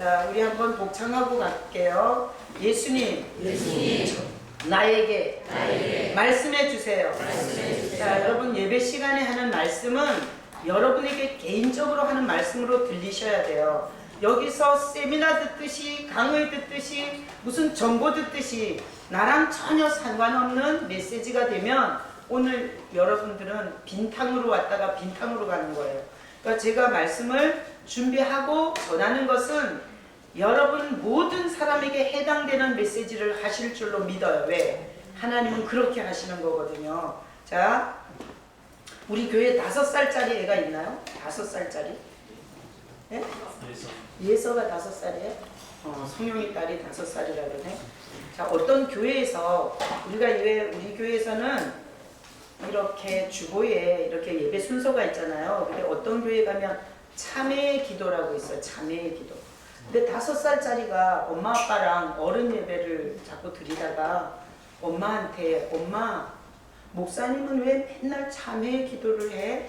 자, 우리 한번 복창하고 갈게요. 예수님, 나에게 말씀해 주세요. 자, 여러분 예배 시간에 하는 말씀은 여러분에게 개인적으로 하는 말씀으로 들리셔야 돼요. 여기서 세미나 듣듯이 강의 듣듯이 무슨 정보 듣듯이 나랑 전혀 상관없는 메시지가 되면 오늘 여러분들은 빈탕으로 왔다가 빈탕으로 가는 거예요. 그러니까 제가 말씀을 준비하고 전하는 것은 여러분 모든 사람에게 해당되는 메시지를 하실 줄로 믿어요. 왜? 하나님은 그렇게 하시는 거거든요. 자, 우리 교회에 5살짜리 애가 있나요? 5살짜리? 예? 예서가 5살이에요? 성용이 딸이 5살이라 그러네. 자, 어떤 교회에서 우리 교회에서는 이렇게 주보에 이렇게 예배 순서가 있잖아요. 근데 어떤 교회 가면 참회의 기도라고 있어요. 참회의 기도. 근데 5살짜리가 엄마 아빠랑 어른 예배를 자꾸 드리다가 엄마한테 엄마 목사님은 왜 맨날 참회의 기도를 해?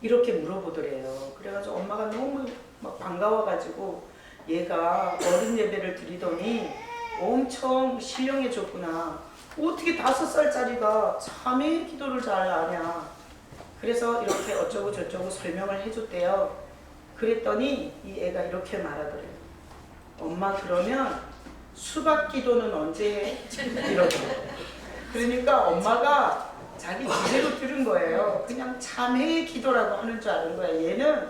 이렇게 물어보더래요. 그래가지고 엄마가 너무 막 반가워가지고 얘가 어른 예배를 드리더니 엄청 신령해졌구나. 어떻게 5살짜리가 참회의 기도를 잘 아냐. 그래서 이렇게 어쩌고 저쩌고 설명을 해줬대요. 그랬더니 이 애가 이렇게 말하더래요. 엄마 그러면 수박 기도는 언제 해? 이러더래요. 그러니까 엄마가 자기 제대로 들은 거예요. 그냥 참회의 기도라고 하는 줄 아는 거야. 얘는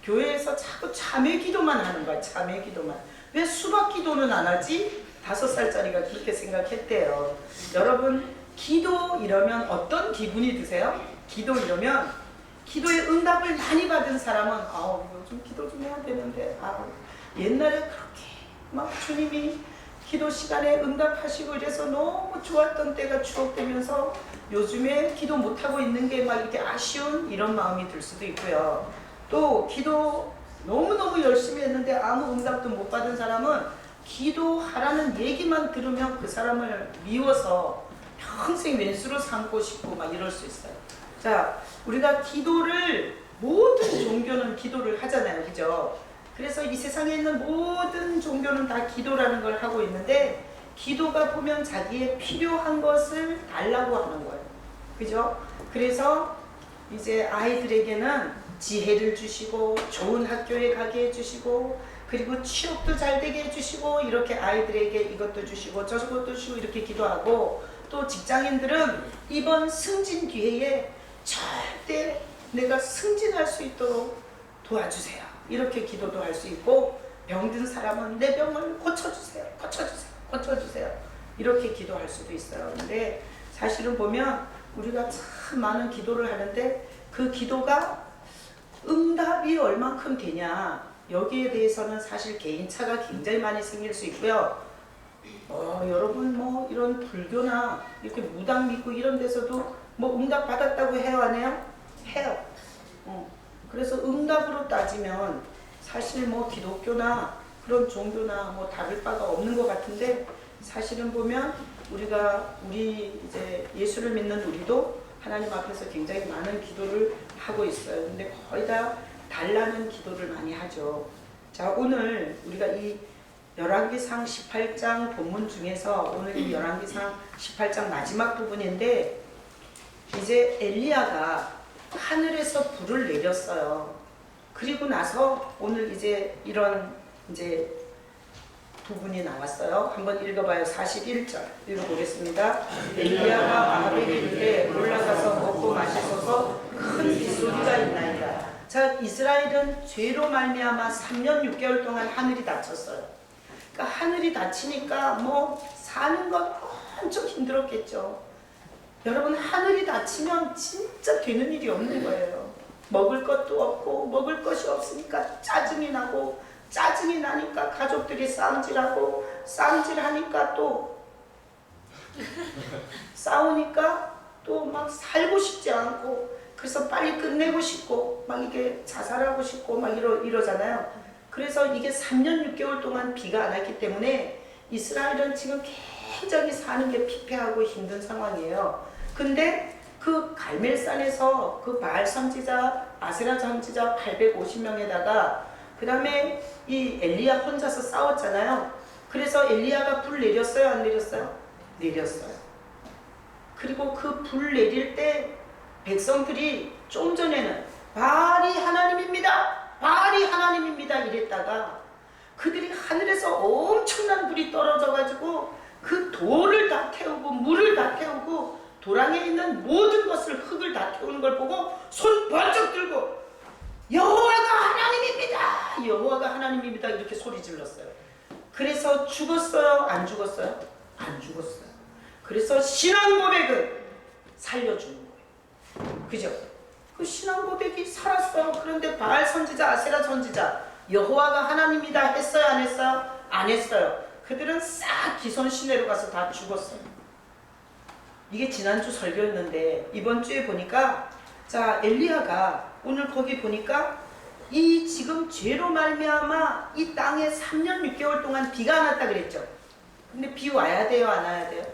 교회에서 자꾸 참회 기도만 하는 거야. 참회 기도만. 왜 수박 기도는 안 하지? 5살짜리가 그렇게 생각했대요. 여러분 기도 이러면 어떤 기분이 드세요? 기도 이러면 기도의 응답을 많이 받은 사람은 요즘 기도 좀 해야 되는데 옛날에 그렇게 막 주님이 기도 시간에 응답하시고 이래서 너무 좋았던 때가 추억되면서 요즘에 기도 못하고 있는 게 막 이렇게 아쉬운 이런 마음이 들 수도 있고요. 또 기도 너무너무 열심히 했는데 아무 응답도 못 받은 사람은 기도하라는 얘기만 들으면 그 사람을 미워서 평생 왼수로 삼고 싶고 막 이럴 수 있어요. 자, 우리가 기도를 모든 종교는 기도를 하잖아요. 그죠? 그래서 이 세상에 있는 모든 종교는 다 기도라는 걸 하고 있는데 기도가 보면 자기의 필요한 것을 달라고 하는 거예요. 그죠? 그래서 이제 아이들에게는 지혜를 주시고 좋은 학교에 가게 해주시고 그리고 취업도 잘 되게 해주시고 이렇게 아이들에게 이것도 주시고 저것도 주시고 이렇게 기도하고 또 직장인들은 이번 승진 기회에 절대 내가 승진할 수 있도록 도와주세요. 이렇게 기도도 할 수 있고 병든 사람은 내 병을 고쳐주세요. 이렇게 기도할 수도 있어요. 근데 사실은 보면 우리가 참 많은 기도를 하는데 그 기도가 응답이 얼만큼 되냐 여기에 대해서는 사실 개인차가 굉장히 많이 생길 수 있고요. 여러분 뭐 이런 불교나 이렇게 무당 믿고 이런 데서도 뭐 응답 받았다고 해요 안 해요? 해요. 그래서 응답으로 따지면 사실 뭐 기독교나 그런 종교나 뭐 다를 바가 없는 것 같은데 사실은 보면 우리 이제 예수를 믿는 우리도 하나님 앞에서 굉장히 많은 기도를 하고 있어요. 근데 거의 다 달라는 기도를 많이 하죠. 자, 오늘 우리가 이 열왕기상 18장 본문 중에서 오늘 이 열왕기상 18장 마지막 부분인데 이제 엘리야가 하늘에서 불을 내렸어요. 그리고 나서 오늘 이제 이런 이제 부분이 나왔어요. 한번 읽어봐요. 41절 읽어보겠습니다. 엘리야가 아합에게 이르되 올라가서 먹고 마시소서 큰 빗소리가 있나이다. 자, 이스라엘은 죄로 말미암아 3년 6개월 동안 하늘이 닫혔어요. 그러니까 하늘이 닫히니까 뭐 사는 건 엄청 힘들었겠죠. 여러분 하늘이 닫히면 진짜 되는 일이 없는 거예요. 먹을 것도 없고 먹을 것이 없으니까 짜증이 나고 짜증이 나니까 가족들이 싸움질하고 싸움질하니까 또 싸우니까 또 막 살고 싶지 않고 그래서 빨리 끝내고 싶고 막 이게 자살하고 싶고 막 이러잖아요. 그래서 이게 3년 6개월 동안 비가 안 왔기 때문에 이스라엘은 지금 굉장히 사는 게 피폐하고 힘든 상황이에요. 근데 그 갈멜산에서 그 바알 선지자, 아세라 선지자 850명에다가 그 다음에 이 엘리야 혼자서 싸웠잖아요. 그래서 엘리야가 불 내렸어요, 안 내렸어요? 내렸어요. 그리고 그 불 내릴 때 백성들이 좀 전에는 바알이 하나님입니다, 바알이 하나님입니다 이랬다가 그들이 하늘에서 엄청난 불이 떨어져 가지고 그 돌을 다 태우고 물을 다 태우고 도랑에 있는 모든 것을, 흙을 다 태우는 걸 보고 손 번쩍 들고 여호와가 하나님입니다, 여호와가 하나님입니다 이렇게 소리 질렀어요. 그래서 죽었어요, 안 죽었어요? 안 죽었어요. 그래서 신앙 고백은 살려주는 거예요. 그죠? 그 신앙 고백이 살았어요. 그런데 바알 선지자, 아세라 선지자 여호와가 하나님이다 했어요, 안 했어요? 안 했어요. 그들은 싹 기손 시내로 가서 다 죽었어요. 이게 지난주 설교였는데 이번 주에 보니까 자, 엘리야가 오늘 거기 보니까 이 지금 죄로 말미암아 이 땅에 3년 6개월 동안 비가 안 왔다 그랬죠. 근데 비 와야 돼요, 안 와야 돼요?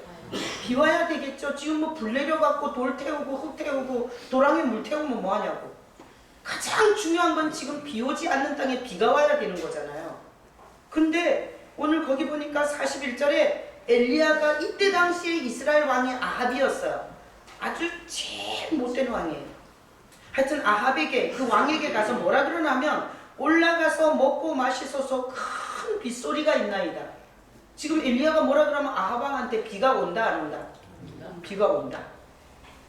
비 와야 되겠죠. 지금 뭐 불 내려갖고 돌 태우고 흙 태우고 도랑에 물 태우면 뭐 하냐고. 가장 중요한 건 지금 비 오지 않는 땅에 비가 와야 되는 거잖아요. 근데 오늘 거기 보니까 41절에 엘리야가 이때 당시에 이스라엘 왕이 아합이었어요. 아주 제일 못된 왕이에요. 하여튼 아합에게, 그 왕에게 가서 뭐라 그러냐면 올라가서 먹고 마시소서 큰 빗소리가 있나이다. 지금 엘리야가 뭐라 그러면 아합 왕한테 비가 온다, 안 온다? 비가 온다.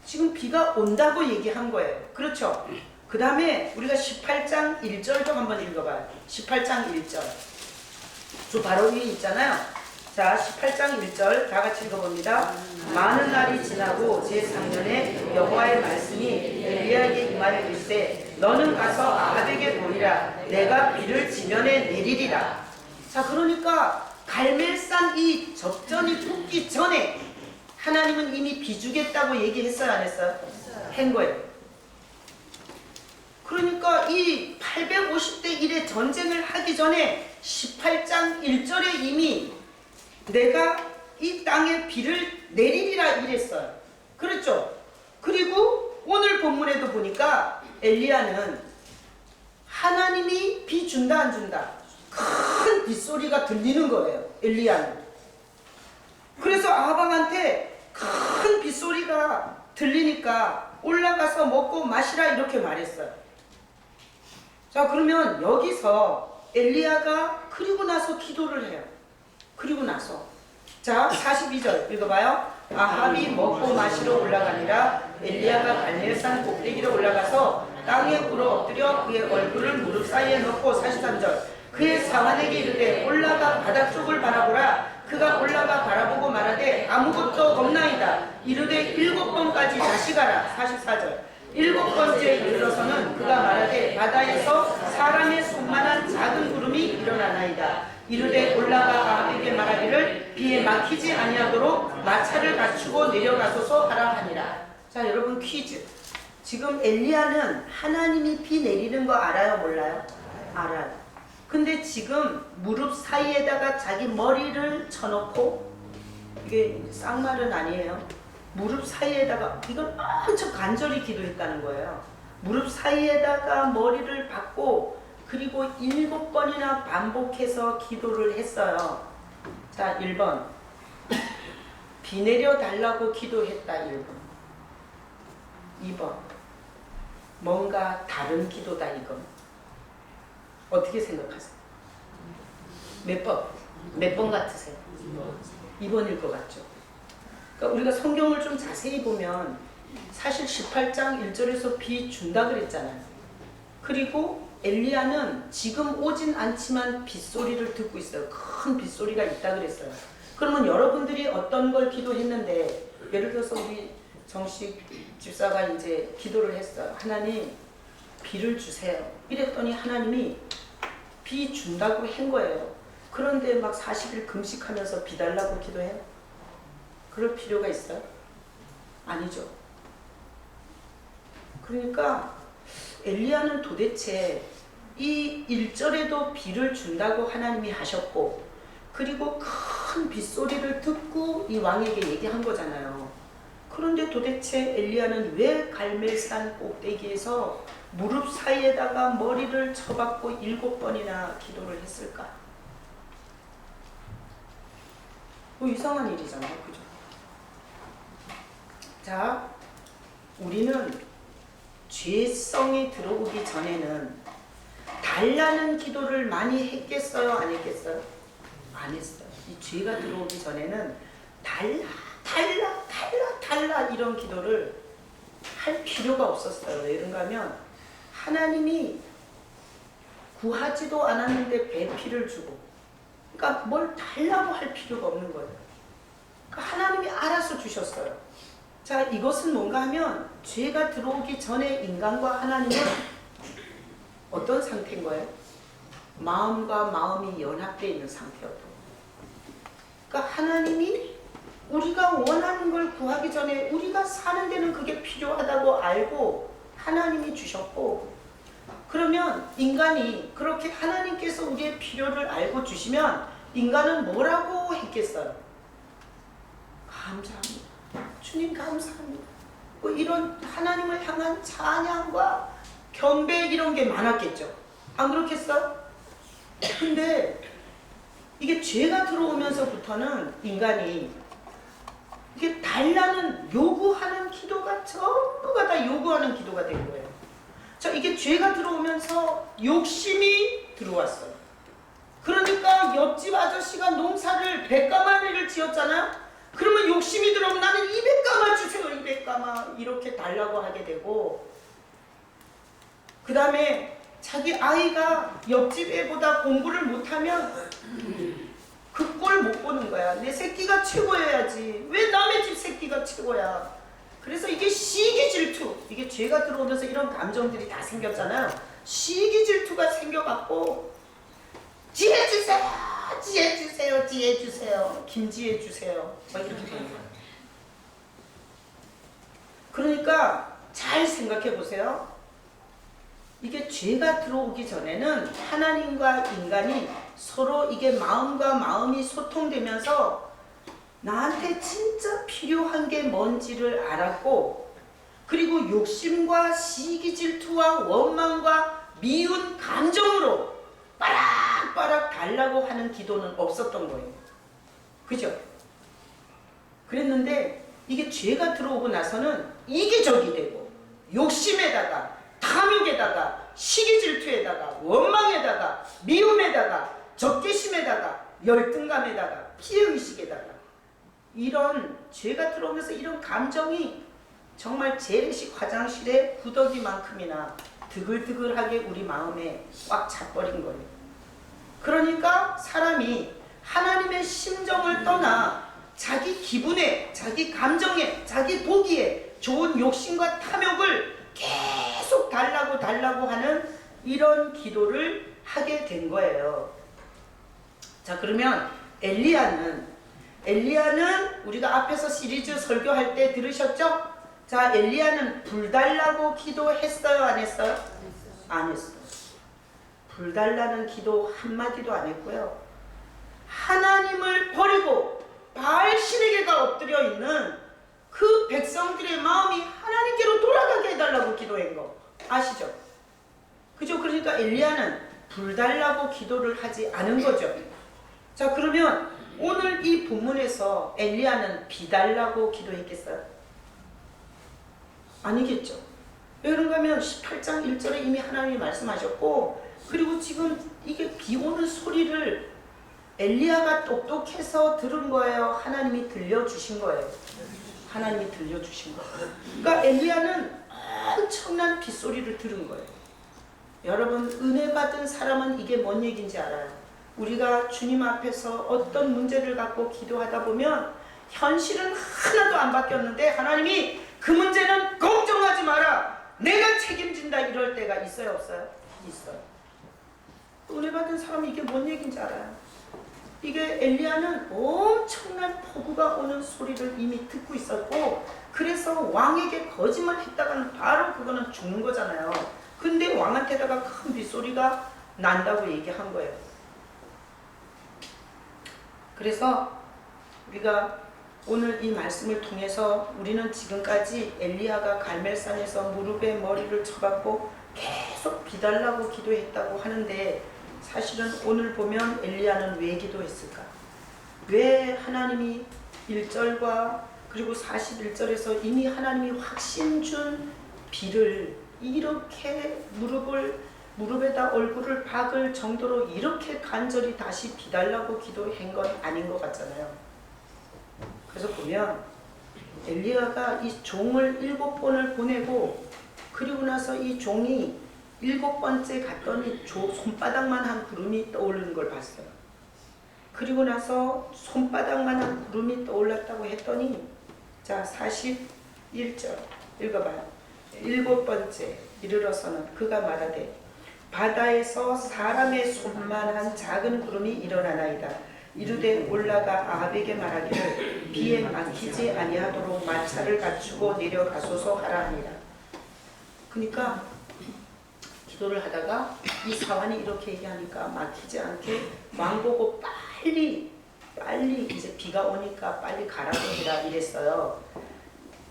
지금 비가 온다고 얘기한 거예요. 그렇죠? 그 다음에 우리가 18장 1절 좀 한번 읽어봐요. 18장 1절. 저 바로 위에 있잖아요. 자, 18장 1절 다 같이 읽어봅니다. 많은 날이 지나고 제3년에 여호와의 말씀이 엘리야에게 임하여 이르시되 너는 가서 아합에게 보이라. 내가 비를 지면에 내리리라. 자, 그러니까 갈멜산 이 접전이 붙기 전에 하나님은 이미 비 주겠다고 얘기했어요, 안 했어요? 한 거예요. 그러니까 이 850대 1의 전쟁을 하기 전에 18장 1절에 이미 내가 이 땅에 비를 내리리라 이랬어요. 그렇죠? 그리고 오늘 본문에도 보니까 엘리야는 하나님이 비 준다 안 준다? 큰 빗소리가 들리는 거예요, 엘리야는. 그래서 아합왕한테 큰 빗소리가 들리니까 올라가서 먹고 마시라 이렇게 말했어요. 자, 그러면 여기서 엘리야가 그리고 나서 기도를 해요. 그리고 나서 자, 42절 읽어봐요. 아합이 먹고 마시러 올라가니라. 엘리야가 갈멜산 꼭대기로 올라가서 땅에 꿇어 엎드려 그의 얼굴을 무릎 사이에 넣고 43절 그의 사환에게 이르되 올라가 바닥 쪽을 바라보라. 그가 올라가 바라보고 말하되 아무것도 없나이다. 이르되 7번까지 다시 가라. 44절 7번째 이르러서는 그가 말하되 바다에서 사람의 손만한 작은 구름이 일어나나이다. 이르되 올라가 아합에게 말하기를 비에 막히지 아니하도록 마차를 갖추고 내려가소서 하라 하니라. 자, 여러분 퀴즈. 지금 엘리야는 하나님이 비 내리는 거 알아요, 몰라요? 알아요. 근데 지금 무릎 사이에다가 자기 머리를 쳐놓고, 이게 쌍말은 아니에요. 무릎 사이에다가 이걸 엄청 간절히 기도했다는 거예요. 무릎 사이에다가 머리를 박고 그리고 7번이나 반복해서 기도를 했어요. 자, 1번 비 내려 달라고 기도했다. 1번 2번 뭔가 다른 기도다. 이건 어떻게 생각하세요? 몇 번? 몇 번 같으세요? 2번일 것 같죠? 그러니까 우리가 성경을 좀 자세히 보면 사실 18장 1절에서 비 준다 그랬잖아요. 그리고 엘리야는 지금 오진 않지만 빗소리를 듣고 있어요. 큰 빗소리가 있다 그랬어요. 그러면 여러분들이 어떤 걸 기도했는데, 예를 들어서 우리 정식 집사가 이제 기도를 했어요. 하나님 비를 주세요. 이랬더니 하나님이 비 준다고 한 거예요. 그런데 막 40일 금식하면서 비 달라고 기도해요? 그럴 필요가 있어요? 아니죠. 그러니까 엘리야는 도대체 이 1절에도 비를 준다고 하나님이 하셨고, 그리고 큰 빗소리를 듣고 이 왕에게 얘기한 거잖아요. 그런데 도대체 엘리야는 왜 갈멜산 꼭대기에서 무릎 사이에다가 머리를 쳐박고 7번이나 기도를 했을까? 이상한 일이잖아요. 그죠? 자, 우리는 죄성이 들어오기 전에는 달라는 기도를 많이 했겠어요? 안 했겠어요? 안 했어요. 이 죄가 들어오기 전에는 달라 이런 기도를 할 필요가 없었어요. 왜 그런가 하면 하나님이 구하지도 않았는데 배피를 주고, 그러니까 뭘 달라고 할 필요가 없는 거예요. 그러니까 하나님이 알아서 주셨어요. 자, 이것은 뭔가 하면 죄가 들어오기 전에 인간과 하나님은 어떤 상태인 거예요? 마음과 마음이 연합되어 있는 상태였고, 그러니까 하나님이 우리가 원하는 걸 구하기 전에 우리가 사는 데는 그게 필요하다고 알고 하나님이 주셨고, 그러면 인간이 그렇게 하나님께서 우리의 필요를 알고 주시면 인간은 뭐라고 했겠어요? 감사합니다. 주님 감사합니다. 뭐 이런 하나님을 향한 찬양과 경배 이런 게 많았겠죠. 안 그렇겠어요? 근데 이게 죄가 들어오면서부터는 인간이 이게 달라는 요구하는 기도가 전부가 다 요구하는 기도가 된 거예요. 자, 이게 죄가 들어오면서 욕심이 들어왔어요. 그러니까 옆집 아저씨가 농사를 100가마를 지었잖아요. 그러면 욕심이 들어오면 나는 200가마 주세요. 200가마 이렇게 달라고 하게 되고, 그 다음에 자기 아이가 옆집 애보다 공부를 못하면 그 꼴 못 보는 거야. 내 새끼가 최고여야지. 왜 남의 집 새끼가 최고야. 그래서 이게 시기 질투, 이게 죄가 들어오면서 이런 감정들이 다 생겼잖아요. 시기 질투가 생겨갖고 지혜 주세요, 지혜 주세요, 지혜 주세요, 김지혜 주세요, 막 이렇게 되는 거예요. 그러니까 잘 생각해 보세요. 이게 죄가 들어오기 전에는 하나님과 인간이 서로 이게 마음과 마음이 소통되면서 나한테 진짜 필요한 게 뭔지를 알았고, 그리고 욕심과 시기 질투와 원망과 미운 감정으로 빠락빠락 달라고 하는 기도는 없었던 거예요. 그죠? 그랬는데 이게 죄가 들어오고 나서는 이기적이 되고, 욕심에다가 탐욕에다가 시기 질투에다가 원망에다가 미움에다가 적개심에다가 열등감에다가 피해의식에다가 이런 죄가 들어오면서 이런 감정이 정말 재래식 화장실의 구더기만큼이나 드글드글하게 우리 마음에 꽉 차버린 거예요. 그러니까 사람이 하나님의 심정을 떠나 자기 기분에, 자기 감정에, 자기 보기에 좋은 욕심과 탐욕을 계속 달라고 하는 이런 기도를 하게 된 거예요. 자, 그러면 엘리야는 우리가 앞에서 시리즈 설교할 때 들으셨죠? 자, 엘리야는 불 달라고 기도했어요? 안 했어요? 안 했어요. 불 달라는 기도 한마디도 안 했고요. 하나님을 버리고 바알 신에게가 엎드려 있는 그 백성들의 마음이 하나님께로 돌아가게 해달라고 기도한 거 아시죠? 그죠? 그러니까 엘리야는 불 달라고 기도를 하지 않은 거죠. 자, 그러면 오늘 이 본문에서 엘리야는 비 달라고 기도했겠어요? 아니겠죠. 왜 그런가 하면 18장 1절에 이미 하나님이 말씀하셨고, 그리고 지금 이게 비 오는 소리를 엘리야가 똑똑해서 들은 거예요? 하나님이 들려주신 거예요? 하나님이 들려주신 거예요. 그러니까 엘리야는 엄청난 빗소리를 들은 거예요. 여러분, 은혜 받은 사람은 이게 뭔 얘기인지 알아요. 우리가 주님 앞에서 어떤 문제를 갖고 기도하다 보면 현실은 하나도 안 바뀌었는데 하나님이 그 문제는 걱정하지 마라, 내가 책임진다, 이럴 때가 있어요, 없어요? 있어요. 은혜 받은 사람은 이게 뭔 얘기인지 알아요. 이게 엘리야는 엄청난 폭우가 오는 소리를 이미 듣고 있었고, 그래서 왕에게 거짓말했다가는 바로 그거는 죽는 거잖아요. 근데 왕한테다가 큰 빗소리가 난다고 얘기한 거예요. 그래서 우리가 오늘 이 말씀을 통해서 우리는 지금까지 엘리야가 갈멜산에서 무릎에 머리를 쳐박고 계속 비달라고 기도했다고 하는데, 사실은 오늘 보면 엘리야는 왜 기도했을까? 왜 하나님이 1절과 그리고 41절에서 이미 하나님이 확신 준 비를 이렇게 무릎에다 얼굴을 박을 정도로 이렇게 간절히 다시 비달라고 기도한 건 아닌 것 같잖아요. 그래서 보면 엘리야가 이 종을 7번을 보내고, 그리고 나서 이 종이 7번째 갔더니 손바닥만 한 구름이 떠오르는 걸 봤어요. 그리고 나서 손바닥만 한 구름이 떠올랐다고 했더니, 자 41절 읽어봐요. 7번째 이르러서는 그가 말하되 바다에서 사람의 손만한 작은 구름이 일어나나이다. 이르되 올라가 아합에게 말하기를 비에 막히지 아니하도록 마차를 갖추고 내려가소서 하라 하니라. 그러니까 기도를 하다가 이 사환이 이렇게 얘기하니까 막히지 않게 왕 보고 빨리 이제 비가 오니까 빨리 가라고 해라 이랬어요.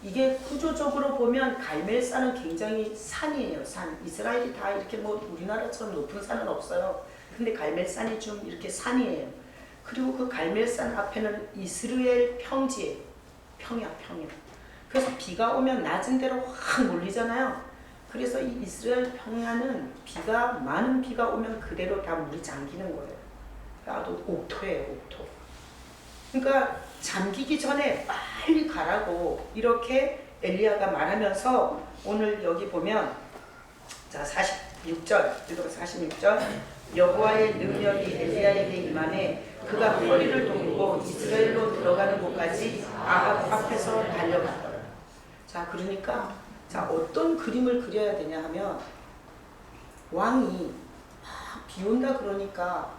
이게 구조적으로 보면 갈멜산은 굉장히 산이에요. 산. 이스라엘이 다 이렇게 뭐 우리나라처럼 높은 산은 없어요. 근데 갈멜산이 좀 이렇게 산이에요. 그리고 그 갈멜산 앞에는 이스라엘 평지예요. 평야. 그래서 비가 오면 낮은 데로 확 몰리잖아요. 그래서 이 이스라엘 평야는 많은 비가 오면 그대로 다 물이 잠기는 거예요. 아주 옥토예요, 옥토. 그러니까 잠기기 전에 빨리 가라고 이렇게 엘리야가 말하면서, 오늘 여기 보면 자 46절 읽어봐. 46절 여호와의 능력이 엘리야에게 임하매 그가 허리를 동이고 이스라엘로 들어가는 곳까지 아합 앞에서 달려갔더라. 자 그러니까 어떤 그림을 그려야 되냐 하면, 왕이 막 비 온다 그러니까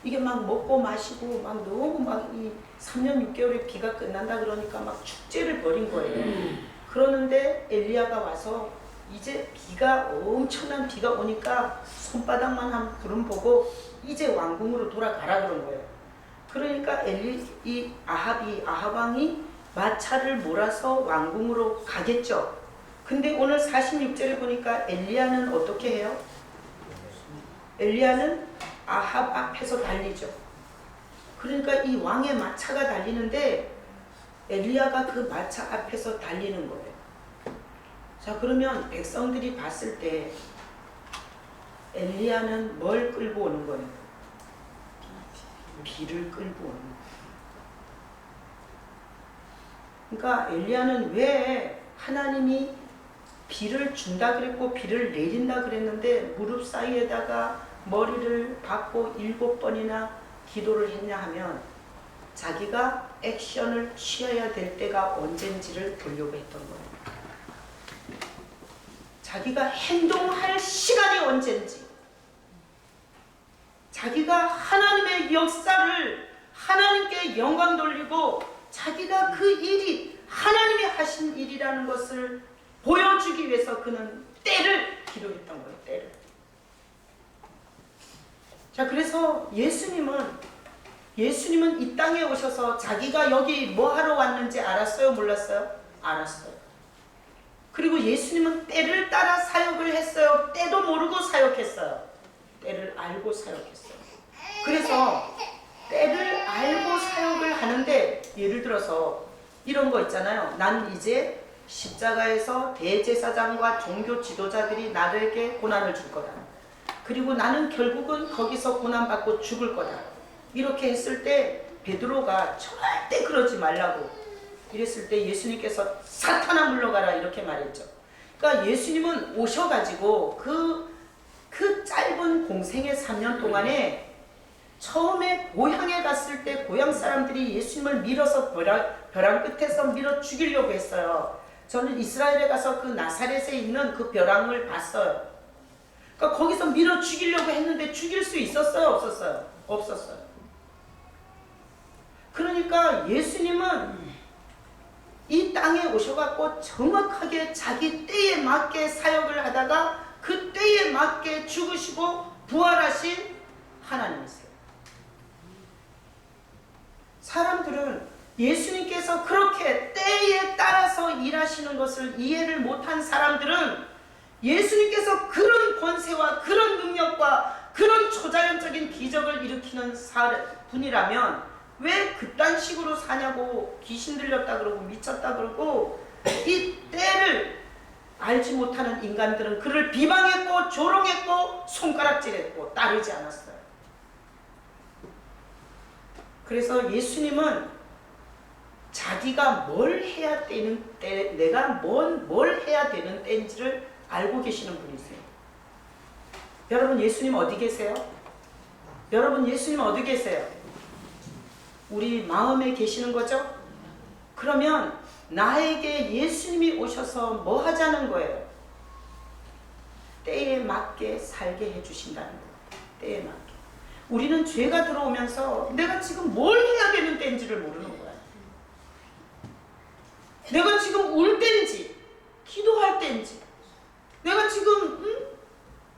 이게 막 먹고 마시고 막 너무 막 이 3년 6개월의 비가 끝난다 그러니까 막 축제를 벌인 거예요. 그러는데 엘리야가 와서 이제 엄청난 비가 오니까 손바닥만 한 구름 보고 이제 왕궁으로 돌아가라 그런 거예요. 그러니까 아합 왕이 마차를 몰아서 왕궁으로 가겠죠. 근데 오늘 46절에 보니까 엘리야는 어떻게 해요? 엘리야는 아합 앞에서 달리죠. 그러니까 이 왕의 마차가 달리는데 엘리야가 그 마차 앞에서 달리는 거예요. 자 그러면 백성들이 봤을 때 엘리야는 뭘 끌고 오는 거예요? 비를 끌고 오는 거예요. 그러니까 엘리야는 왜 하나님이 비를 준다 그랬고 비를 내린다 그랬는데 무릎 사이에다가 머리를 박고 7번이나 기도를 했냐 하면, 자기가 액션을 취해야 될 때가 언젠지를 보려고 했던 거예요. 자기가 행동할 시간이 언젠지, 자기가 하나님의 역사를 하나님께 영광 돌리고 자기가 그 일이 하나님이 하신 일이라는 것을 보여주기 위해서 그는 때를 기도했던 거예요. 때를. 자 그래서 예수님은 이 땅에 오셔서 자기가 여기 뭐 하러 왔는지 알았어요? 몰랐어요? 알았어요. 그리고 예수님은 때를 따라 사역을 했어요? 때도 모르고 사역했어요? 때를 알고 사역했어요. 그래서 때를 알고 사역을 하는데, 예를 들어서 이런 거 있잖아요. 난 이제 십자가에서 대제사장과 종교 지도자들이 나에게 고난을 줄 거다. 그리고 나는 결국은 거기서 고난받고 죽을 거다. 이렇게 했을 때 베드로가 절대 그러지 말라고 이랬을 때 예수님께서 사탄아 물러가라 이렇게 말했죠. 그러니까 예수님은 오셔가지고 그 짧은 공생의 3년 동안에 처음에 고향에 갔을 때 고향 사람들이 예수님을 밀어서 벼랑 끝에서 밀어 죽이려고 했어요. 저는 이스라엘에 가서 그 나사렛에 있는 그 벼랑을 봤어요. 그러니까 거기서 밀어 죽이려고 했는데 죽일 수 있었어요? 없었어요? 없었어요. 그러니까 예수님은 이 땅에 오셔갖고 정확하게 자기 때에 맞게 사역을 하다가 그 때에 맞게 죽으시고 부활하신 하나님이세요. 사람들은 예수님께서 그렇게 때에 따라서 일하시는 것을 이해를 못한 사람들은 예수님께서 그런 권세와 그런 능력과 그런 초자연적인 기적을 일으키는 분이라면 왜 그딴 식으로 사냐고, 귀신 들렸다 그러고 미쳤다 그러고, 이 때를 알지 못하는 인간들은 그를 비방했고 조롱했고 손가락질했고 따르지 않았어요. 그래서 예수님은 자기가 뭘 해야 되는 때, 내가 뭘 해야 되는 때인지를 알고 계시는 분이세요. 여러분, 예수님 어디 계세요? 여러분, 예수님 어디 계세요? 우리 마음에 계시는 거죠? 그러면 나에게 예수님이 오셔서 뭐 하자는 거예요? 때에 맞게 살게 해주신다는 거예요. 때에 맞게. 우리는 죄가 들어오면서 내가 지금 뭘 해야 되는 때인지를 모르는 거야. 내가 지금 울 때인지, 기도할 때인지, 내가 지금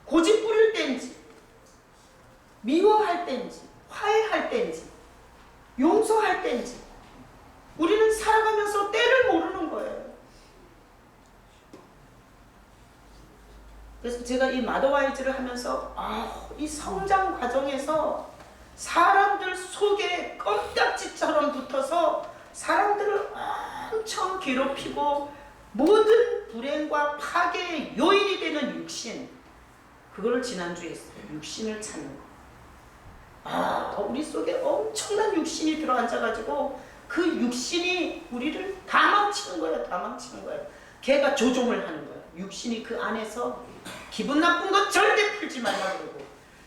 고집 부릴 때인지, 미워할 때인지, 화해할 때인지, 용서할 때인지, 우리는 살아가면서 때를 모르는 거예요. 그래서 제가 이 마더와이즈를 하면서 이 성장 과정에서 사람들 속에 껌딱지처럼 붙어서 사람들을 엄청 괴롭히고 모든 불행과 파괴의 요인이 되는 육신, 그거를 지난주에 했어요. 육신을 찾는 거. 우리 속에 엄청난 육신이 들어앉아가지고 그 육신이 우리를 다 망치는 거예요. 다 망치는 거예요. 걔가 조종을 하는 거예요. 육신이 그 안에서 기분 나쁜 거 절대 풀지 말라 그러고,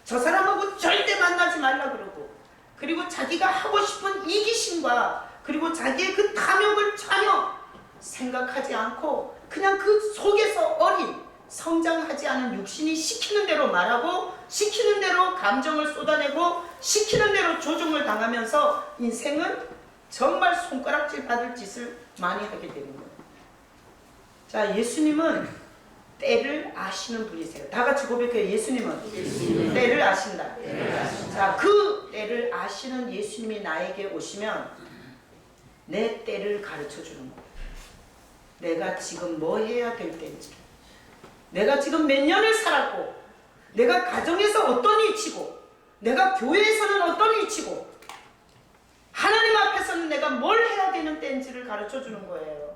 저 사람하고 절대 만나지 말라 그러고, 그리고 자기가 하고 싶은 이기심과 그리고 자기의 그 탐욕을 전혀 생각하지 않고 그냥 그 속에서 어린 성장하지 않은 육신이 시키는 대로 말하고 시키는 대로 감정을 쏟아내고 시키는 대로 조종을 당하면서 인생은 정말 손가락질 받을 짓을 많이 하게 되는 거예요. 자, 예수님은 때를 아시는 분이세요. 다 같이 고백해요. 예수님은 때를 아신다. 자, 그 때를 아시는 예수님이 나에게 오시면 내 때를 가르쳐 주는 거예요. 내가 지금 뭐 해야 될 때인지, 내가 지금 몇 년을 살았고, 내가 가정에서 어떤 위치고, 내가 교회에서는 어떤 위치고, 하나님 앞에서는 내가 뭘 해야 되는 때인지를 가르쳐 주는 거예요.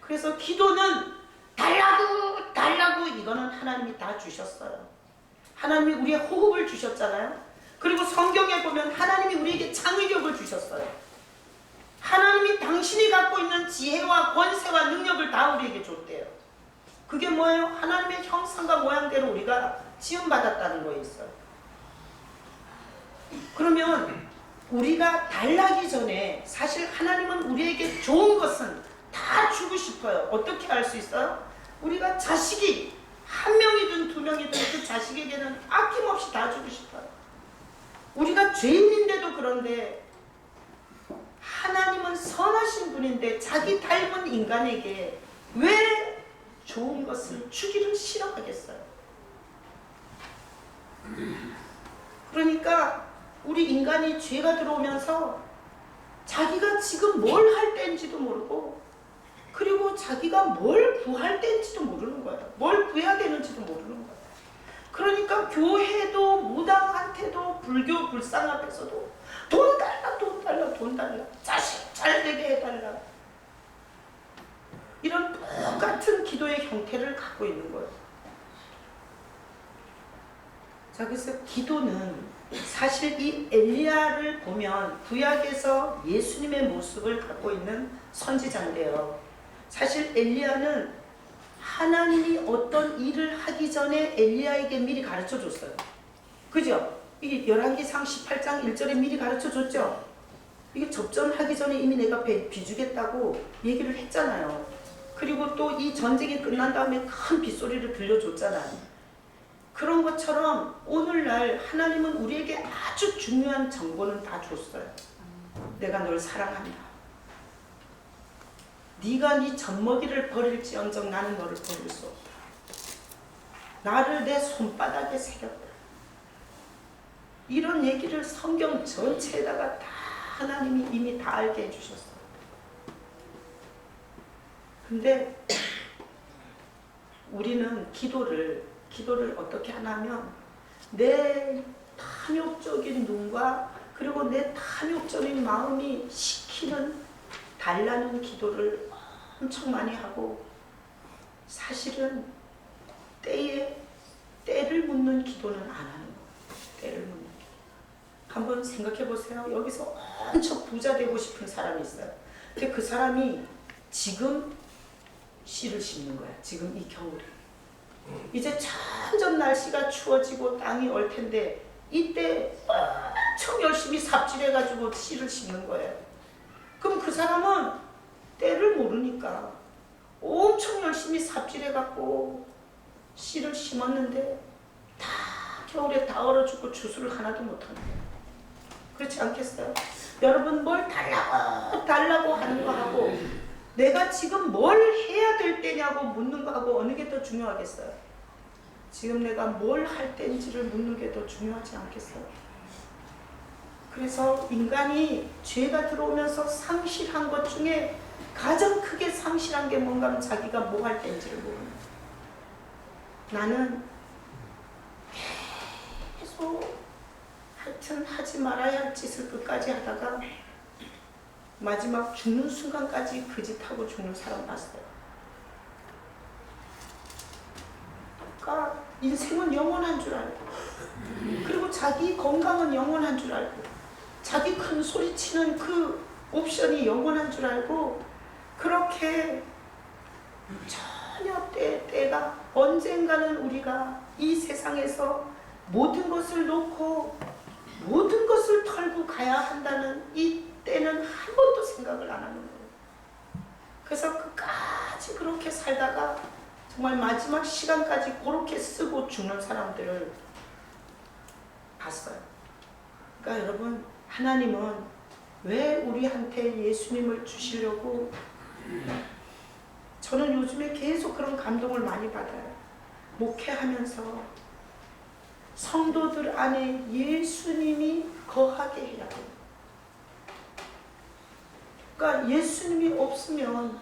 그래서 기도는 달라고 이거는 하나님이 다 주셨어요. 하나님이 우리의 호흡을 주셨잖아요. 그리고 성경에 보면 하나님이 우리에게 창의력을 주셨어요. 하나님이 당신이 갖고 있는 지혜와 권세와 능력을 다 우리에게 줬대요. 그게 뭐예요? 하나님의 형상과 모양대로 우리가 지음받았다는 거에 있어요. 그러면 우리가 달라기 전에 사실 하나님은 우리에게 좋은 것은 다 주고 싶어요. 어떻게 할 수 있어요? 우리가 자식이 한 명이든 두 명이든 그 자식에게는 아낌없이 다 주고 싶어요. 우리가 죄인인데도 그런데 하나님은 선하신 분인데 자기 닮은 인간에게 왜 좋은 것을 주기를 싫어하겠어요? 그러니까 우리 인간이 죄가 들어오면서 자기가 지금 뭘 할 때인지도 모르고, 그리고 자기가 뭘 구할 때인지도 모르는 거예요. 뭘 구해야 되는지도 모르는 거예요. 그러니까 교회도 무당한테도 불교 불상 앞에서도 돈 달라, 돈 달라, 돈 달라, 자식 잘 되게 해달라, 이런 똑같은 기도의 형태를 갖고 있는 거예요. 자, 그래서 기도는 사실 이 엘리야를 보면 구약에서 예수님의 모습을 갖고 있는 선지자인데요. 사실 엘리야는 하나님이 어떤 일을 하기 전에 엘리야에게 미리 가르쳐 줬어요. 그죠? 이게 열왕기상 18장 1절에 미리 가르쳐 줬죠? 이게 접전하기 전에 이미 내가 비주겠다고 얘기를 했잖아요. 그리고 또 이 전쟁이 끝난 다음에 큰 빗소리를 들려줬잖아요. 그런 것처럼 오늘날 하나님은 우리에게 아주 중요한 정보는 다 줬어요. 내가 널 사랑한다. 네가 네 젖먹이를 버릴지언정 나는 너를 버릴 수 없다. 나를 내 손바닥에 새겼다. 이런 얘기를 성경 전체에다가 다 하나님이 이미 다 알게 해주셨어요. 근데 우리는 기도를 어떻게 하냐면 내 탐욕적인 눈과 그리고 내 탐욕적인 마음이 시키는 달라는 기도를 엄청 많이 하고, 사실은 때를 묻는 기도는 안 하는 거예요. 때를 묻는 기도. 한번 생각해 보세요. 여기서 엄청 부자 되고 싶은 사람이 있어요. 근데 그 사람이 지금 씨를 심는 거야. 지금 이 겨울에. 이제 점점 날씨가 추워지고 땅이 얼 텐데 이때 엄청 열심히 삽질해가지고 씨를 심는 거예요. 그럼 그 사람은 때를 모르니까 엄청 열심히 삽질해갖고 씨를 심었는데 다 겨울에 다 얼어 죽고 추수를 하나도 못하는 거예요. 그렇지 않겠어요? 여러분, 뭘 달라고 하는 거 하고 내가 지금 뭘 해야 될 때냐고 묻는 거 하고 어느 게 더 중요하겠어요? 지금 내가 뭘 할 때인지를 묻는 게 더 중요하지 않겠어요? 그래서 인간이 죄가 들어오면서 상실한 것 중에 가장 크게 상실한 게 뭔가 하면 자기가 뭐 할 때인지를 모르는 거예요. 나는 계속 하여튼 하지 말아야 할 짓을 끝까지 하다가 마지막 죽는 순간까지 그 짓 하고 죽는 사람 봤어요. 그러니까 인생은 영원한 줄 알고, 그리고 자기 건강은 영원한 줄 알고, 자기 큰 소리 치는 그 옵션이 영원한 줄 알고, 그렇게 전혀 때가 언젠가는 우리가 이 세상에서 모든 것을 놓고 모든 것을 털고 가야 한다는 이 때는 한 번도 생각을 안 하는 거예요. 그래서 끝까지 그렇게 살다가 정말 마지막 시간까지 그렇게 쓰고 죽는 사람들을 봤어요. 그러니까 여러분, 하나님은 왜 우리한테 예수님을 주시려고, 저는 요즘에 계속 그런 감동을 많이 받아요. 목회하면서 성도들 안에 예수님이 거하게 해야 돼요. 그러니까 예수님이 없으면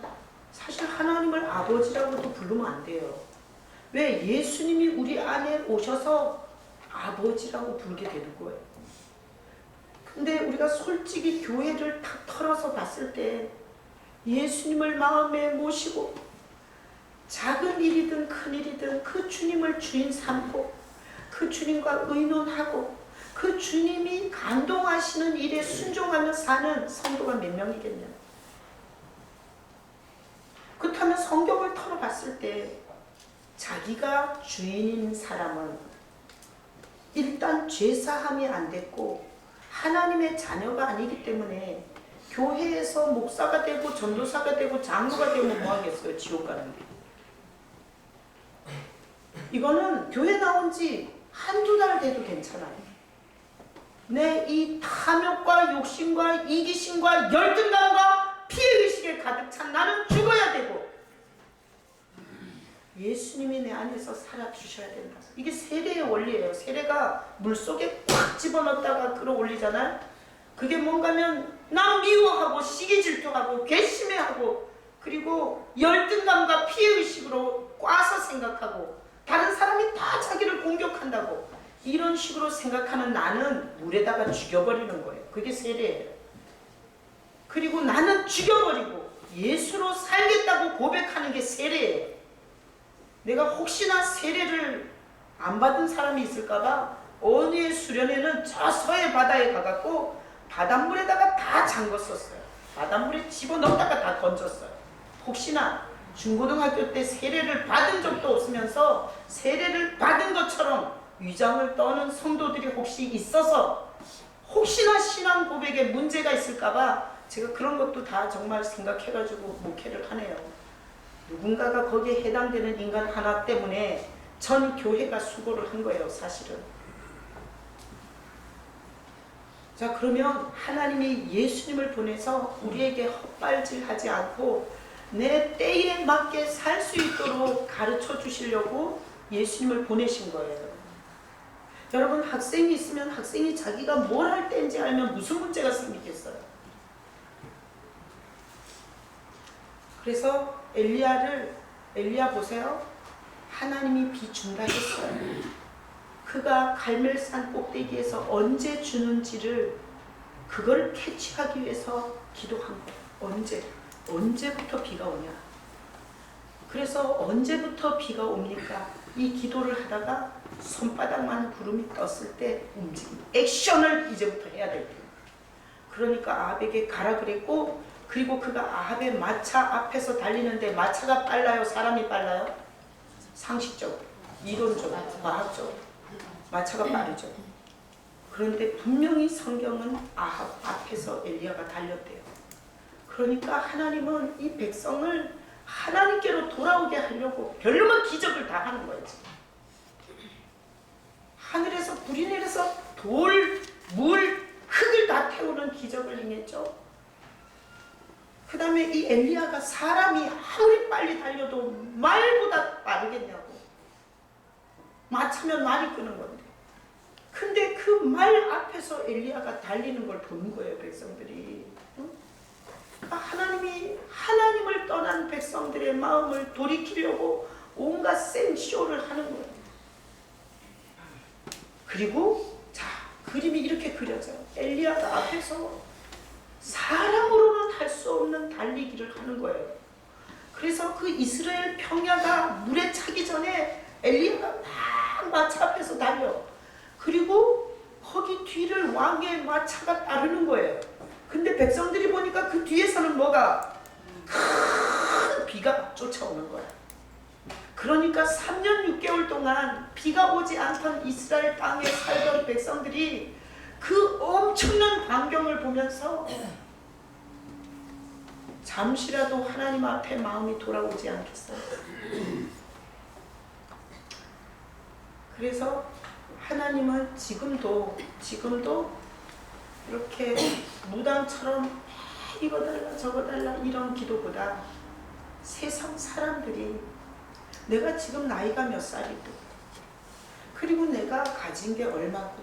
사실 하나님을 아버지라고도 부르면 안 돼요. 왜? 예수님이 우리 안에 오셔서 아버지라고 부르게 되는 거예요. 근데 우리가 솔직히 교회를 다 털어서 봤을 때 예수님을 마음에 모시고 작은 일이든 큰 일이든 그 주님을 주인 삼고 그 주님과 의논하고 그 주님이 감동하시는 일에 순종하며 사는 성도가 몇 명이겠냐. 그렇다면 성경을 털어봤을 때 자기가 주인인 사람은 일단 죄사함이 안 됐고 하나님의 자녀가 아니기 때문에 교회에서 목사가 되고 전도사가 되고 장로가 되면 뭐 하겠어요? 지옥 가는데. 이거는 교회 나온 지 한두 달 돼도 괜찮아요. 내 이 탐욕과 욕심과 이기심과 열등감과 피해의식에 가득 찬 나는 죽어야 되고 예수님이 내 안에서 살아주셔야 된다. 이게 세례의 원리예요. 세례가 물속에 꽉 집어넣었다가 끌어올리잖아요. 그게 뭔가면 나 미워하고 시기 질투하고 괘씸해하고 그리고 열등감과 피해의식으로 꽈서 생각하고 다른 사람이 다 자기를 공격한다고 이런 식으로 생각하는 나는 물에다가 죽여버리는 거예요. 그게 세례예요. 그리고 나는 죽여버리고 예수로 살겠다고 고백하는 게 세례예요. 내가 혹시나 세례를 안 받은 사람이 있을까봐 어느 해 수련회는 저 서해 바다에 가갖고 바닷물에다가 다 잠궜었어요. 바닷물에 집어넣다가 다 던졌어요. 혹시나 중고등학교 때 세례를 받은 적도 없으면서 세례를 받은 것처럼 위장을 떠는 성도들이 혹시 있어서 혹시나 신앙 고백에 문제가 있을까봐 제가 그런 것도 다 정말 생각해가지고 목회를 하네요. 누군가가 거기에 해당되는 인간 하나 때문에 전 교회가 수고를 한 거예요, 사실은. 자, 그러면 하나님이 예수님을 보내서 우리에게 헛발질하지 않고 내 때에 맞게 살 수 있도록 가르쳐 주시려고 예수님을 보내신 거예요. 여러분 학생이 있으면 학생이 자기가 뭘 할 때인지 알면 무슨 문제가 생기겠어요. 그래서 엘리야 보세요. 하나님이 비 준다 했어요. 그가 갈멜산 꼭대기에서 언제 주는지를 그걸 캐치하기 위해서 기도한 거예요. 언제부터 비가 오냐. 그래서 언제부터 비가 옵니까? 이 기도를 하다가 손바닥만 구름이 떴을 때 움직임, 액션을 이제부터 해야 될 때예요. 그러니까 아합에게 가라 그랬고, 그리고 그가 아합의 마차 앞에서 달리는데 마차가 빨라요? 사람이 빨라요? 상식적으로, 이론적으로, 과학적으로 마차가 빠르죠. 그런데 분명히 성경은 아합 앞에서 엘리야가 달렸대요. 그러니까 하나님은 이 백성을 하나님께로 돌아오게 하려고 별로만 기적을 다 하는 거예요. 하늘에서 불이 내려서 돌, 물, 흙을 다 태우는 기적을 행했죠. 그 다음에 이 엘리야가 사람이 아무리 빨리 달려도 말보다 빠르겠냐고. 마차면 말이 끄는 건데. 근데 그 말 앞에서 엘리야가 달리는 걸 본 거예요, 백성들이. 하나님이 하나님을 떠난 백성들의 마음을 돌이키려고 온갖 생쇼를 하는 거예요. 그리고 자, 그림이 이렇게 그려져요. 엘리야가 앞에서 사람으로는 할 수 없는 달리기를 하는 거예요. 그래서 그 이스라엘 평야가 물에 차기 전에 엘리야가 막 마차 앞에서 달려. 그리고 거기 뒤를 왕의 마차가 따르는 거예요. 근데 백성들이 보니까 그 뒤에서는 뭐가? 큰 비가 쫓아오는 거야. 그러니까 3년 6개월 동안 비가 오지 않던 이스라엘 땅에 살던 백성들이 그 엄청난 광경을 보면서 잠시라도 하나님 앞에 마음이 돌아오지 않겠어요? 그래서 하나님은 지금도 이렇게 무당처럼 이거 달라 저거 달라 이런 기도보다 세상 사람들이 내가 지금 나이가 몇 살이고, 그리고 내가 가진 게 얼마고,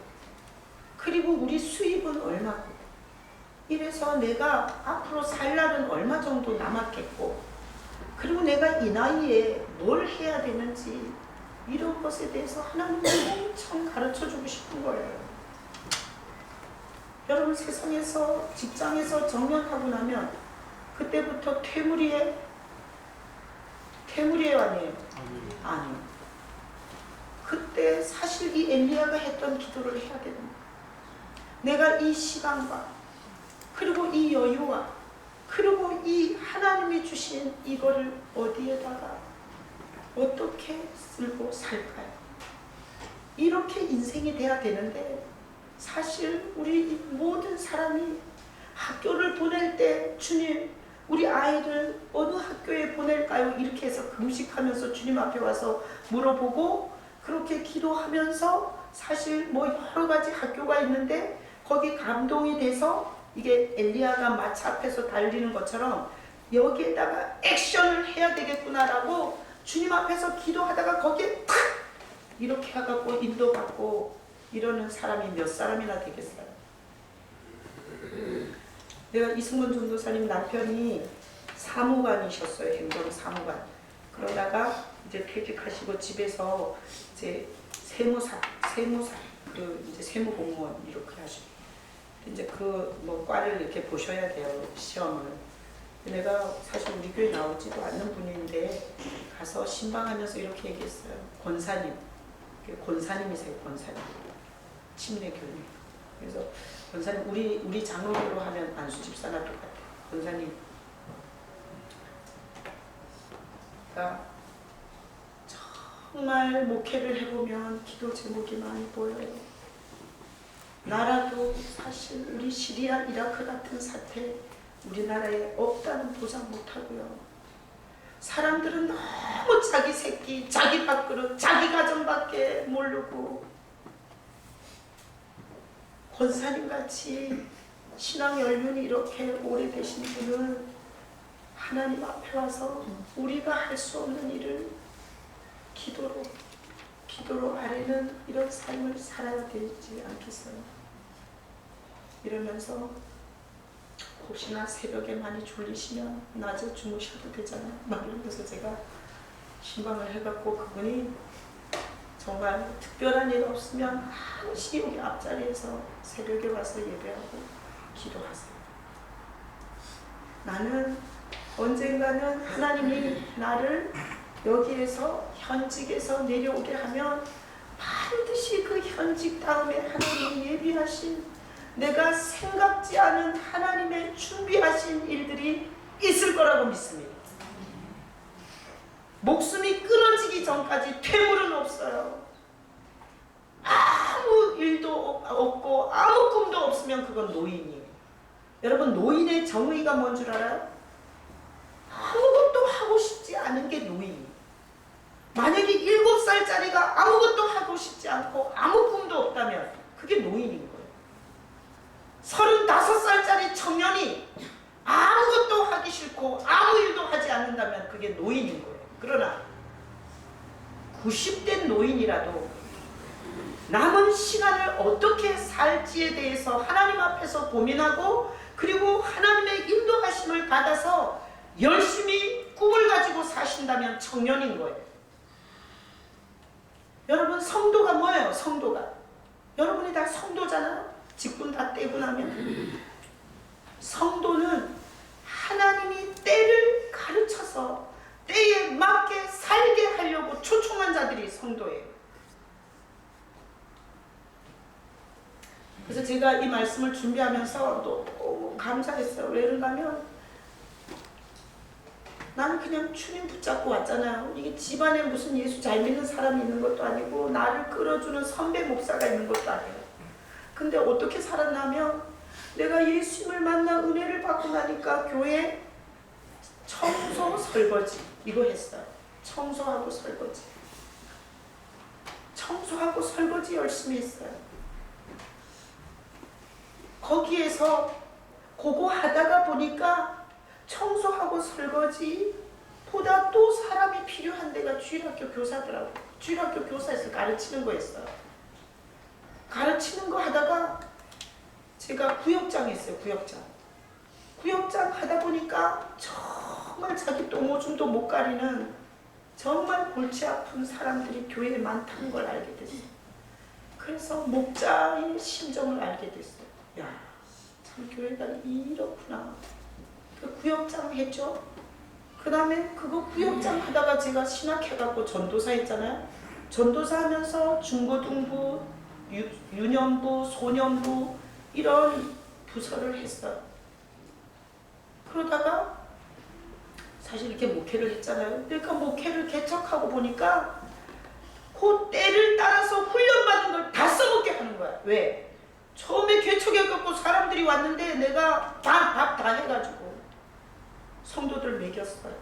그리고 우리 수입은 얼마고, 이래서 내가 앞으로 살 날은 얼마 정도 남았겠고, 그리고 내가 이 나이에 뭘 해야 되는지 이런 것에 대해서 하나님이 엄청 가르쳐주고 싶은 거예요. 여러분 세상에서 직장에서 정년하고 나면 그때부터 퇴무리에 아니에요? 아니요. 그때 사실 이 엘리야가 했던 기도를 해야 되는 거예요. 내가 이 시간과 그리고 이 여유와 그리고 이 하나님이 주신 이거를 어디에다가 어떻게 쓰고 살까요? 이렇게 인생이 돼야 되는데, 사실 우리 모든 사람이 학교를 보낼 때 주님 우리 아이를 어느 학교에 보낼까요? 이렇게 해서 금식하면서 주님 앞에 와서 물어보고 그렇게 기도하면서 사실 뭐 여러 가지 학교가 있는데 거기 감동이 돼서 이게 엘리야가 마차 앞에서 달리는 것처럼 여기에다가 액션을 해야 되겠구나라고 주님 앞에서 기도하다가 거기에 탁 이렇게 해갖고 인도받고 이러는 사람이 몇 사람이나 되겠어요? 내가 이승문 전도사님 남편이 사무관이셨어요. 행정사무관. 그러다가 이제 퇴직하시고 집에서 이제 세무사 그 이제 세무공무원 이렇게 하시고 이제 그 뭐 과를 이렇게 보셔야 돼요, 시험을. 내가 사실 우리 교회 나오지도 않는 분인데 가서 신방하면서 이렇게 얘기했어요. 권사님이세요, 권사님. 침례 교님. 그래서 권사님 우리 장로교로 하면 안수 집사나 똑같아요. 권사님. 그러니까 정말 목회를 해보면 기도 제목이 많이 보여요. 나라도 사실 우리 시리아, 이라크 같은 사태 우리나라에 없다는 보장 못하고요. 사람들은 너무 자기 새끼, 자기 밥그릇, 자기 가정밖에 모르고, 권사님같이 신앙 연륜이 이렇게 오래되신 분은 하나님 앞에 와서 우리가 할 수 없는 일을 기도로 기도로 아래는 이런 삶을 살아야 되지 않겠어요? 이러면서 혹시나 새벽에 많이 졸리시면 낮에 주무셔도 되잖아요. 막 이러면서 제가 신방을 해갖고 그분이 정말 특별한 일 없으면 항시 여기 앞자리에서 새벽에 와서 예배하고 기도하세요. 나는 언젠가는 하나님이 나를 여기에서 현직에서 내려오게 하면 반드시 그 현직 다음에 하나님이 예비하신 내가 생각지 않은 하나님의 준비하신 일들이 있을 거라고 믿습니다. 목숨이 끊어지기 전까지 퇴물은 없어요. 아무 일도 없고 아무 꿈도 없으면 그건 노인이에요. 여러분, 노인의 정의가 뭔 줄 알아요? 아무것도 하고 싶지 않은 게 노인이에요. 만약에 7살짜리가 아무것도 하고 싶지 않고 아무 꿈도 없다면 그게 노인인 거예요. 35살짜리 청년이 아무것도 하기 싫고 아무 일도 하지 않는다면 그게 노인인 거예요. 그러나 90대 노인이라도 남은 시간을 어떻게 살지에 대해서 하나님 앞에서 고민하고 그리고 하나님의 인도하심을 받아서 열심히 꿈을 가지고 사신다면 청년인 거예요. 여러분, 성도가 뭐예요? 성도가 여러분이 다 성도잖아요. 직분 다 떼고 나면 성도는 하나님이 때를 가르쳐서 때에 맞게 살게 하려고 초청한 자들이 성도예요. 그래서 제가 이 말씀을 준비하면서 너무 감사했어요. 왜 그런가면 나는 그냥 주님 붙잡고 왔잖아요. 이게 집안에 무슨 예수 잘 믿는 사람이 있는 것도 아니고 나를 끌어주는 선배 목사가 있는 것도 아니에요. 근데 어떻게 살았냐면 내가 예수님을 만나 은혜를 받고 나니까 교회 청소 설거지 이거 했어요. 청소하고 설거지. 청소하고 설거지 열심히 했어요. 거기에서 그거 하다가 보니까 청소하고 설거지보다 또 사람이 필요한 데가 주일학교 교사더라고요. 주일학교 교사에서 가르치는 거였어요. 가르치는 거 하다가 제가 구역장 했어요. 구역장 하다 보니까 정말 자기 똥오줌도 못 가리는 정말 골치 아픈 사람들이 교회에 많다는 걸 알게 됐어요. 그래서 목자의 심정을 알게 됐어요. 야, 참 교회가 이렇구나. 그 구역장 했죠. 그 다음에 그거 구역장 하다가 제가 신학해갖고 전도사 했잖아요. 전도사 하면서 중고등부, 유년부, 소년부 이런 부서를 했어요. 그러다가 사실 이렇게 목회를 했잖아요. 그러니까 목회를 개척하고 보니까 그 때를 따라서 훈련받은 걸 다 써먹게 하는 거야. 왜? 처음에 개척해갖고 사람들이 왔는데 내가 밥 다 해가지고 성도들 먹였어요.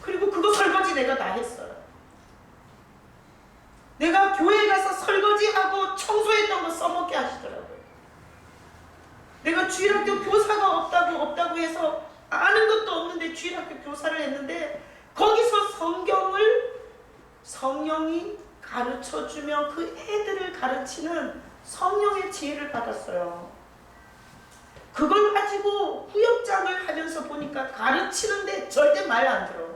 그리고 그거 설거지 내가 다 했어요. 내가 교회 가서 설거지하고 청소했던 거 써먹게 하시더라고요. 내가 주일학교 교사가 없다고 해서 아는 것도 없는데 주일학교 교사를 했는데 거기서 성령이 가르쳐주며 그 애들을 가르치는 성령의 지혜를 받았어요. 그걸 가지고 후역장을 하면서 보니까 가르치는데 절대 말 안 들어.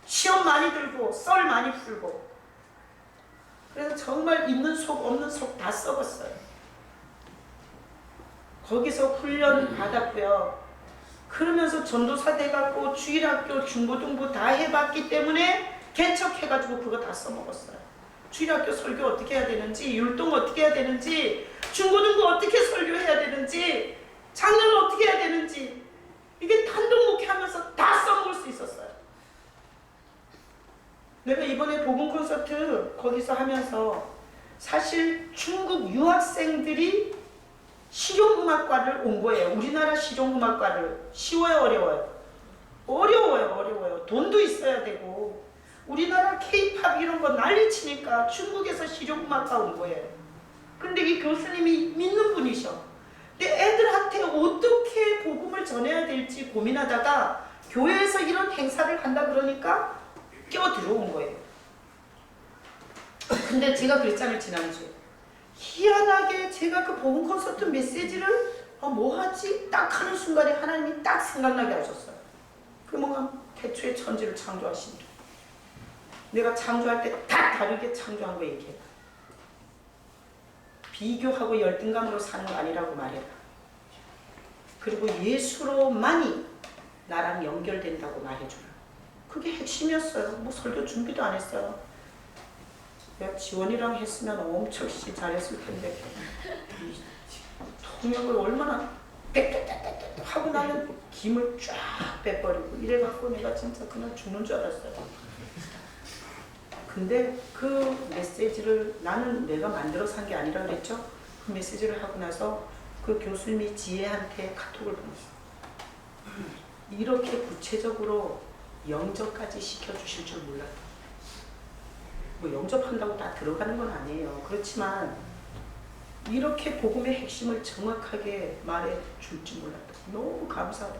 시험 많이 들고 썰 많이 풀고. 그래서 정말 있는 속 없는 속 다 썩었어요. 거기서 훈련 받았고요. 그러면서 전도사 돼갖고 주일학교 중고등부 다 해봤기 때문에 개척해가지고 그거 다 써먹었어요. 주일학교 설교 어떻게 해야 되는지, 율동 어떻게 해야 되는지, 중고등부 어떻게 설교해야 되는지, 장례는 어떻게 해야 되는지 이게 단독 목회하면서 다 써먹을 수 있었어요. 내가 이번에 복음 콘서트 거기서 하면서 사실 중국 유학생들이 실용음악과를 온 거예요. 우리나라 실용음악과를. 쉬워요, 어려워요? 어려워요. 돈도 있어야 되고 우리나라 케이팝 이런 거 난리치니까 중국에서 실용음악과 온 거예요. 근데 이 교수님이 믿는 분이셔. 근데 애들한테 어떻게 복음을 전해야 될지 고민하다가 교회에서 이런 행사를 한다 그러니까 껴들어온 거예요. 근데 제가 그랬잖아요, 지난주에. 희한하게 제가 그 복음 콘서트 메시지를 뭐 하지? 딱 하는 순간에 하나님이 딱 생각나게 하셨어요. 그 뭔가 태초에 천지를 창조하신 분. 내가 창조할 때 다 다르게 창조한 거 얘기해. 비교하고 열등감으로 사는 거 아니라고 말해라. 그리고 예수로만이 나랑 연결된다고 말해주라. 그게 핵심이었어요. 뭐 설교 준비도 안 했어요. 내가 지원이랑 했으면 엄청 잘했을 텐데 통역을 얼마나 빽빽빽빽 하고 나면 김을 쫙 빼버리고 이래갖고 내가 진짜 그냥 죽는 줄 알았어요. 근데 그 메시지를 나는 내가 만들어서 한 게 아니라 그랬죠. 그 메시지를 하고 나서 그 교수님이 지혜한테 카톡을 보냈어요. 이렇게 구체적으로 영접까지 시켜주실 줄 몰랐다. 뭐 영접한다고 다 들어가는 건 아니에요. 그렇지만 이렇게 복음의 핵심을 정확하게 말해 줄 줄 몰랐다. 너무 감사하다.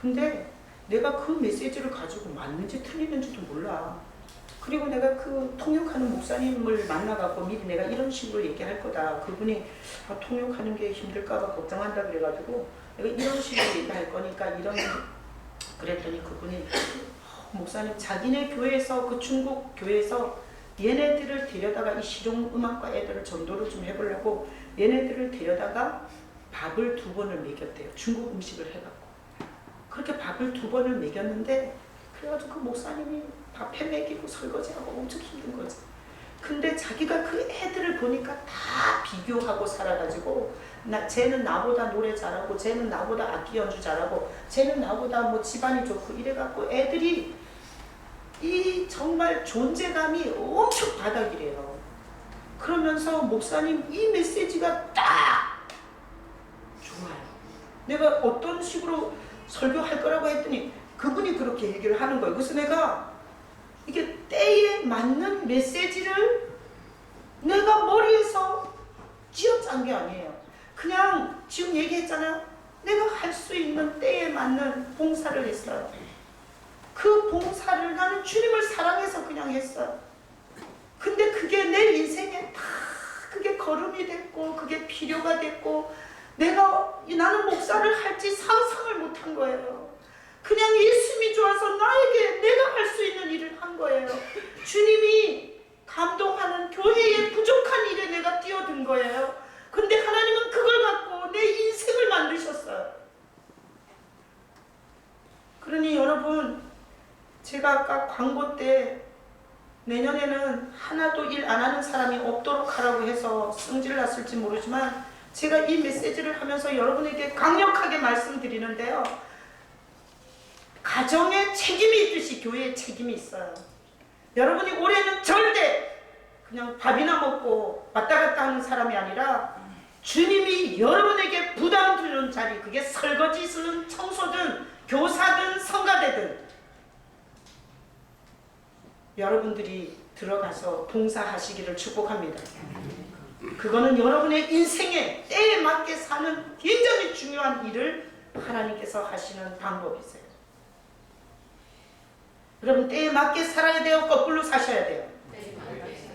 근데 내가 그 메시지를 가지고 맞는지 틀리는지도 몰라. 그리고 내가 그 통역하는 목사님을 만나갖고 미리 내가 이런 식으로 얘기할 거다. 그분이 통역하는 게 힘들까봐 걱정한다 그래가지고 내가 이런 식으로 얘기할 거니까 이런 그랬더니 그분이 목사님 자기네 교회에서 그 중국 교회에서 얘네들을 데려다가 이 실용음악과 애들을 전도를 좀 해보려고 얘네들을 데려다가 밥을 2번을 먹였대요. 중국 음식을 해갖고 그렇게 밥을 2번을 먹였는데 그래가지고 그 목사님이 밥해 먹이고 설거지하고 엄청 힘든 거지. 근데 자기가 그 애들을 보니까 다 비교하고 살아가지고 쟤는 나보다 노래 잘하고 쟤는 나보다 악기 연주 잘하고 쟤는 나보다 뭐 집안이 좋고 이래갖고 애들이 이 정말 존재감이 엄청 바닥이래요. 그러면서 목사님 이 메시지가 딱 좋아요. 내가 어떤 식으로 설교할 거라고 했더니 그분이 그렇게 얘기를 하는 거예요. 그래서 내가 이게 때에 맞는 메시지를 내가 머리에서 쥐어짠 게 아니에요. 그냥 지금 얘기했잖아요. 내가 할 수 있는 때에 맞는 봉사를 했어요. 그 봉사를 나는 주님을 사랑해서 그냥 했어요. 근데 그게 내 인생에 다 그게 걸음이 됐고 그게 필요가 됐고 나는 목사를 할지 상상을 못한 거예요. 그냥 예수님이 좋아서 나에게 내가 할 수 있는 일을 한 거예요. 주님이 감동하는 교회의 부족한 일에 내가 뛰어든 거예요. 근데 하나님은 그걸 갖고 내 인생을 만드셨어요. 그러니 여러분 제가 아까 광고 때 내년에는 하나도 일 안 하는 사람이 없도록 하라고 해서 승질났을지 모르지만 제가 이 메시지를 하면서 여러분에게 강력하게 말씀드리는데요. 가정에 책임이 있듯이 교회에 책임이 있어요. 여러분이 올해는 절대 그냥 밥이나 먹고 왔다 갔다 하는 사람이 아니라 주님이 여러분에게 부담 주는 자리, 그게 설거지든 청소든 교사든 성가대든 여러분들이 들어가서 봉사하시기를 축복합니다. 그거는 여러분의 인생에 때에 맞게 사는 굉장히 중요한 일을 하나님께서 하시는 방법이세요. 여러분 때에 맞게 살아야 돼요? 거꾸로 사셔야 돼요?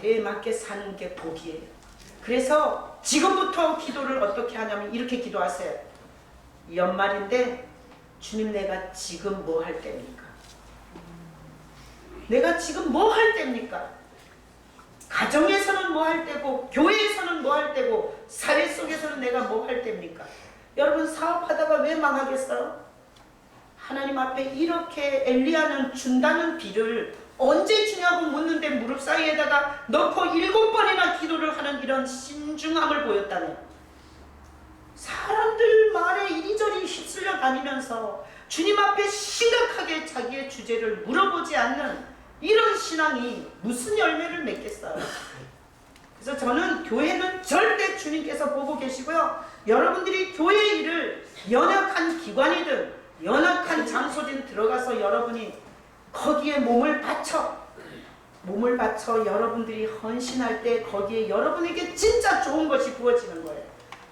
때에 맞게 사는 게 복이에요. 그래서 지금부터 기도를 어떻게 하냐면 이렇게 기도하세요. 연말인데 주님 내가 지금 뭐 할 때입니까? 내가 지금 뭐 할 때입니까? 가정에서는 뭐 할 때고 교회에서는 뭐 할 때고 사회 속에서는 내가 뭐 할 때입니까? 여러분 사업하다가 왜 망하겠어요? 하나님 앞에 이렇게 엘리야는 준다는 비를 언제 주냐고 묻는데 무릎 사이에다가 넣고 7번이나 기도를 하는 이런 신중함을 보였다네. 사람들 말에 이리저리 휩쓸려 다니면서 주님 앞에 심각하게 자기의 주제를 물어보지 않는 이런 신앙이 무슨 열매를 맺겠어요? 그래서 저는 교회는 절대 주님께서 보고 계시고요. 여러분들이 교회 일을 연약한 기관이든 연약한 장소든 들어가서 여러분이 거기에 몸을 바쳐 여러분들이 헌신할 때 거기에 여러분에게 진짜 좋은 것이 부어지는 거예요.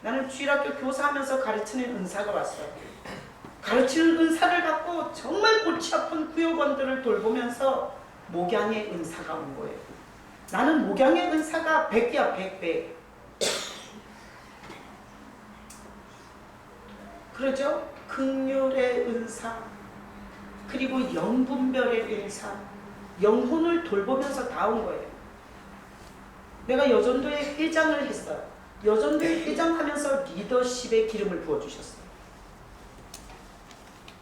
나는 주일학교 교사하면서 가르치는 은사가 왔어요. 가르치는 은사를 갖고 정말 골치 아픈 구역원들을 돌보면서 목양의 은사가 온 거예요. 나는 목양의 은사가 100이야 100배. 그러죠? 긍휼의 은사, 그리고 영분별의 은사, 영혼을 돌보면서 다 온 거예요. 내가 여전도의 회장을 했어요. 여전도의 회장하면서 리더십의 기름을 부어주셨어요.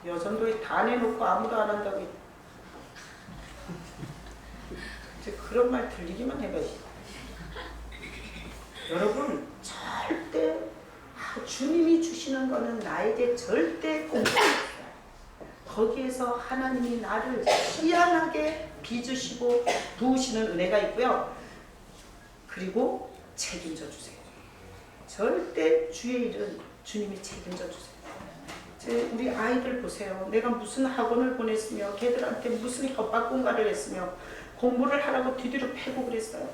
여전도에 다 내놓고 아무도 안 한다고 이제 그런 말 들리기만 해봐요. 여러분 절대 주님이 주시는 거는 나에게 절대 공짜가 없어요. 거기에서 하나님이 나를 희한하게 빚으시고 부으시는 은혜가 있고요. 그리고 책임져 주세요. 절대 주의 일은 주님이 책임져 주세요. 우리 아이들 보세요. 내가 무슨 학원을 보냈으며 걔들한테 무슨 협박 공갈을 했으며 공부를 하라고 뒤뒤로 패고 그랬어요.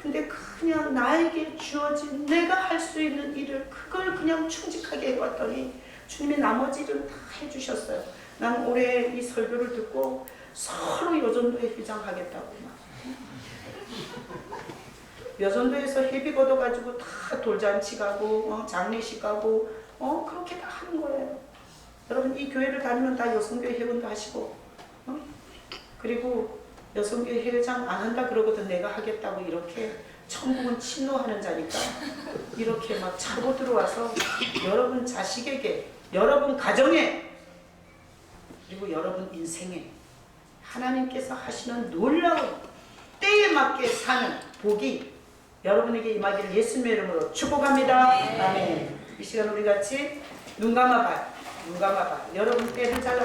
근데 그냥 나에게 주어진 내가 할 수 있는 일을 그걸 그냥 충직하게 해왔더니 주님이 나머지 일은 다 해주셨어요. 난 올해 이 설교를 듣고 서로 여전도에 회장하겠다고 막. 여전도에서 회비 걷어가지고 다 돌잔치 가고 장례식 가고 그렇게 다 하는 거예요. 여러분 이 교회를 다니면 다 여성교회 회원도 하시고 그리고 여성교회 회장 안 한다 그러거든. 내가 하겠다고 이렇게 천국은 침노하는 자니까 이렇게 막 차고 들어와서 여러분 자식에게, 여러분 가정에, 그리고 여러분 인생에 하나님께서 하시는 놀라운 때에 맞게 사는 복이 여러분에게 임하기를 예수님의 이름으로 축복합니다. 아멘. 이 시간 우리 같이 눈 감아봐요. 눈 감아봐요. 여러분 때를 잘